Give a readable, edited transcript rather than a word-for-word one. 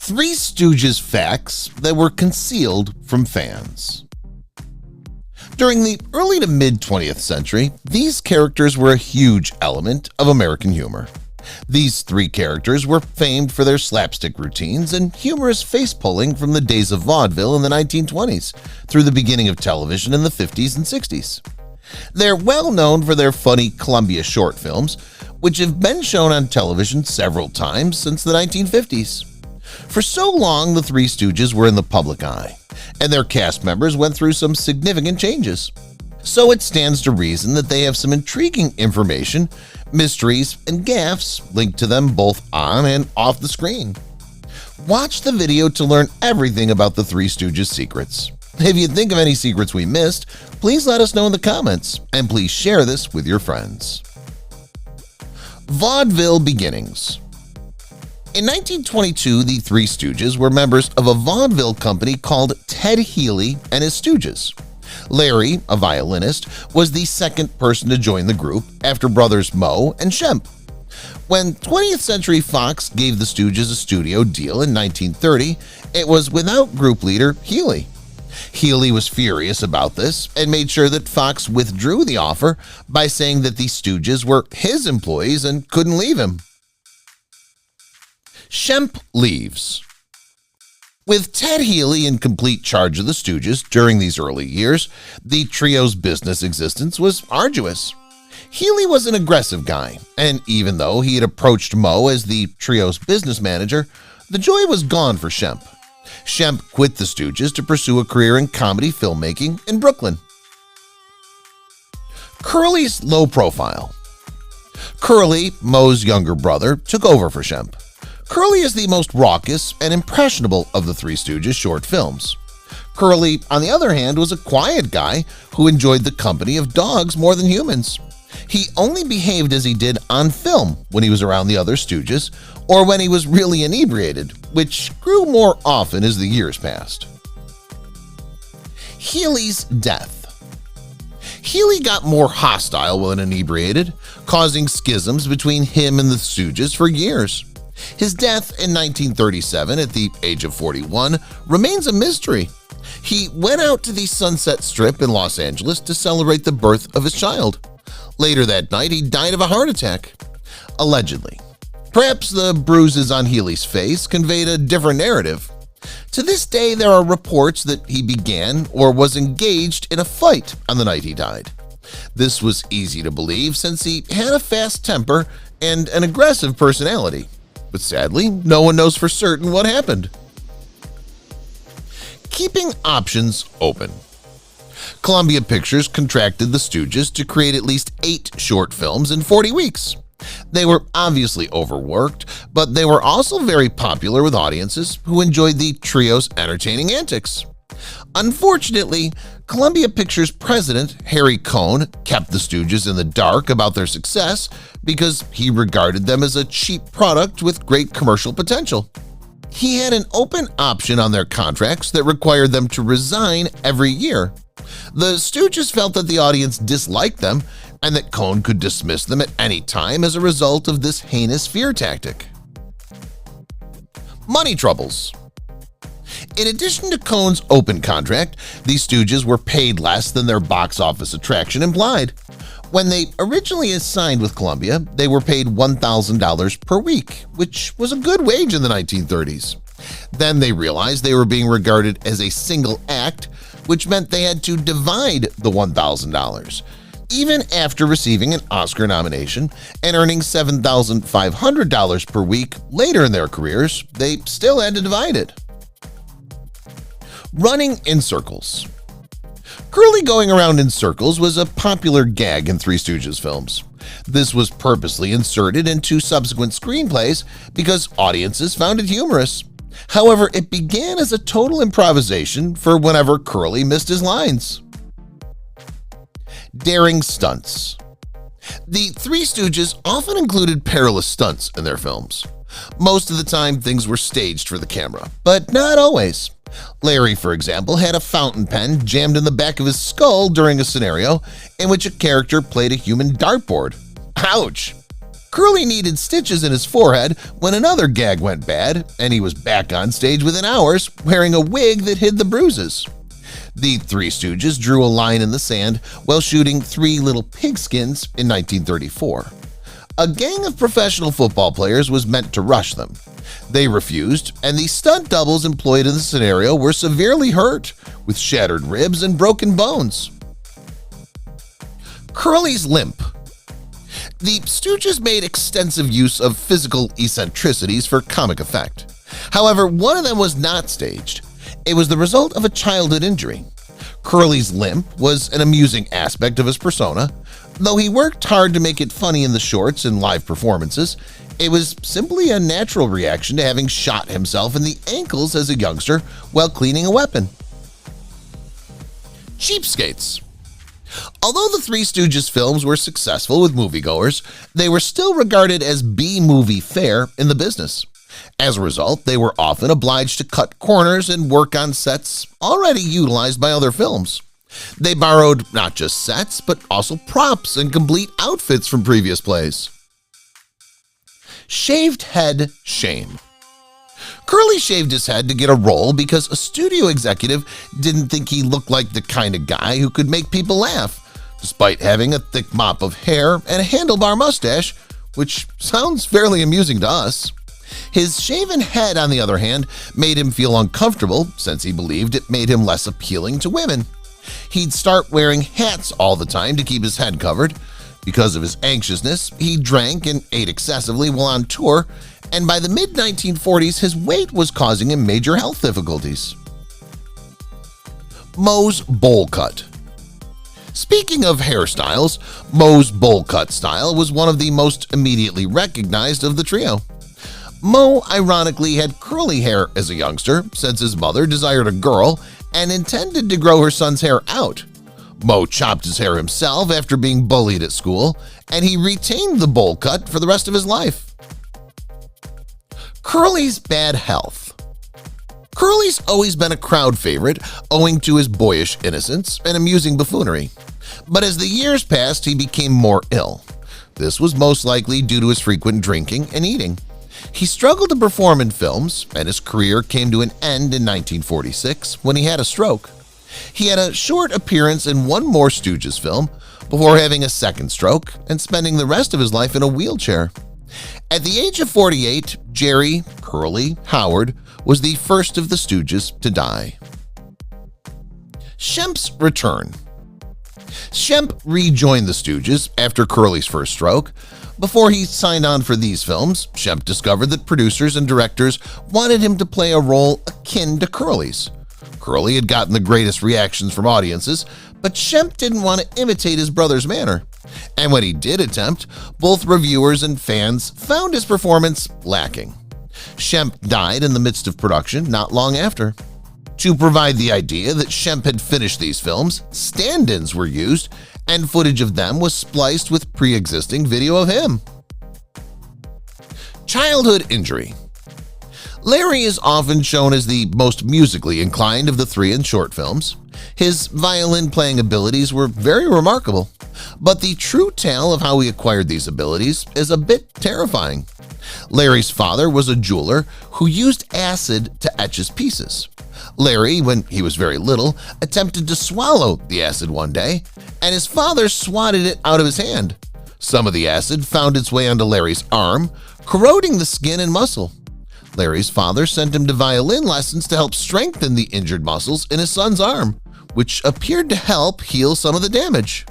Three Stooges facts that were concealed from fans. During the early to mid-20th century, these characters were a huge element of American humor. These three characters were famed for their slapstick routines and humorous face-pulling from the days of vaudeville in the 1920s through the beginning of television in the 50s and 60s. They're well known for their funny Columbia short films, which have been shown on television several times since the 1950s. For so long, the Three Stooges were in the public eye, and their cast members went through some significant changes. So it stands to reason that they have some intriguing information, mysteries, and gaffes linked to them both on and off the screen. Watch the video to learn everything about the Three Stooges' secrets. If you think of any secrets we missed, please let us know in the comments, and please share this with your friends. Vaudeville beginnings. In 1922, the Three Stooges were members of a vaudeville company called Ted Healey and his Stooges. Larry, a violinist, was the second person to join the group after brothers Moe and Shemp. When 20th Century Fox gave the Stooges a studio deal in 1930, it was without group leader Healey. Healey was furious about this and made sure that Fox withdrew the offer by saying that the Stooges were his employees and couldn't leave him. Shemp leaves. With Ted Healey in complete charge of the Stooges during these early years, the trio's business existence was arduous. Healey was an aggressive guy, and even though he had approached Moe as the trio's business manager, the joy was gone for Shemp. Shemp quit the Stooges to pursue a career in comedy filmmaking in Brooklyn. Curly's low profile. Curly, Moe's younger brother, took over for Shemp. Curly is the most raucous and impressionable of the Three Stooges short films. Curly, on the other hand, was a quiet guy who enjoyed the company of dogs more than humans. He only behaved as he did on film when he was around the other Stooges or when he was really inebriated, which grew more often as the years passed. Healey's death. Healey got more hostile when inebriated, causing schisms between him and the Stooges for years. His death in 1937 at the age of 41 remains a mystery. He went out to the Sunset Strip in Los Angeles to celebrate the birth of his child. Later that night, he died of a heart attack. Allegedly. Perhaps the bruises on Healey's face conveyed a different narrative. To this day, there are reports that he began or was engaged in a fight on the night he died. This was easy to believe since he had a fast temper and an aggressive personality. But sadly, no one knows for certain what happened. Keeping options open. Columbia Pictures contracted the Stooges to create at least 8 short films in 40 weeks. They were obviously overworked, but they were also very popular with audiences who enjoyed the trio's entertaining antics. Unfortunately, Columbia Pictures president Harry Cohn kept the Stooges in the dark about their success because he regarded them as a cheap product with great commercial potential. He had an open option on their contracts that required them to resign every year. The Stooges felt that the audience disliked them and that Cohn could dismiss them at any time as a result of this heinous fear tactic. Money troubles. In addition to Cohn's open contract, the Stooges were paid less than their box office attraction implied. When they originally signed with Columbia, they were paid $1,000 per week, which was a good wage in the 1930s. Then they realized they were being regarded as a single act, which meant they had to divide the $1,000. Even after receiving an Oscar nomination and earning $7,500 per week later in their careers, they still had to divide it. Running in circles. Curly going around in circles was a popular gag in Three Stooges films. This was purposely inserted into subsequent screenplays because audiences found it humorous. However, it began as a total improvisation for whenever Curly missed his lines. Daring stunts. The Three Stooges often included perilous stunts in their films. Most of the time, things were staged for the camera, but not always. Larry, for example, had a fountain pen jammed in the back of his skull during a scenario in which a character played a human dartboard. Ouch! Curly needed stitches in his forehead when another gag went bad, and he was back on stage within hours wearing a wig that hid the bruises. The Three Stooges drew a line in the sand while shooting Three Little Pigskins in 1934. A gang of professional football players was meant to rush them. They refused, and the stunt doubles employed in the scenario were severely hurt, with shattered ribs and broken bones. Curly's Limp. The Stooges made extensive use of physical eccentricities for comic effect. However, one of them was not staged. It was the result of a childhood injury. Curly's limp was an amusing aspect of his persona. Though he worked hard to make it funny in the shorts and live performances, it was simply a natural reaction to having shot himself in the ankles as a youngster while cleaning a weapon. Cheapskates. Although the Three Stooges films were successful with moviegoers, they were still regarded as B-movie fare in the business. As a result, they were often obliged to cut corners and work on sets already utilized by other films. They borrowed not just sets, but also props and complete outfits from previous plays. Shaved head shame. Curly shaved his head to get a role because a studio executive didn't think he looked like the kind of guy who could make people laugh, despite having a thick mop of hair and a handlebar mustache, which sounds fairly amusing to us. His shaven head, on the other hand, made him feel uncomfortable since he believed it made him less appealing to women. He'd start wearing hats all the time to keep his head covered. Because of his anxiousness, he drank and ate excessively while on tour, and by the mid-1940s, his weight was causing him major health difficulties. Moe's bowl cut. Speaking of hairstyles, Moe's bowl cut style was one of the most immediately recognized of the trio. Moe ironically had curly hair as a youngster since his mother desired a girl and intended to grow her son's hair out. Moe chopped his hair himself after being bullied at school, and he retained the bowl cut for the rest of his life. Curly's bad health. Curly's always been a crowd favorite owing to his boyish innocence and amusing buffoonery. But as the years passed, he became more ill. This was most likely due to his frequent drinking and eating. He struggled to perform in films, and his career came to an end in 1946 when he had a stroke. He had a short appearance in one more Stooges film before having a second stroke and spending the rest of his life in a wheelchair. At the age of 48, Jerry Curly Howard was the first of the Stooges to die. Shms' return. Shemp rejoined the Stooges after Curly's first stroke. Before he signed on for these films, Shemp discovered that producers and directors wanted him to play a role akin to Curly's. Curly had gotten the greatest reactions from audiences, but Shemp didn't want to imitate his brother's manner. And when he did attempt, both reviewers and fans found his performance lacking. Shemp died in the midst of production not long after. To provide the idea that Shemp had finished these films, stand-ins were used, and footage of them was spliced with pre-existing video of him. Childhood injury. Larry is often shown as the most musically inclined of the three in short films. His violin-playing abilities were very remarkable, but the true tale of how he acquired these abilities is a bit terrifying. Larry's father was a jeweler who used acid to etch his pieces. Larry, when he was very little, attempted to swallow the acid one day, and his father swatted it out of his hand. Some of the acid found its way onto Larry's arm, corroding the skin and muscle. Larry's father sent him to violin lessons to help strengthen the injured muscles in his son's arm, which appeared to help heal some of the damage.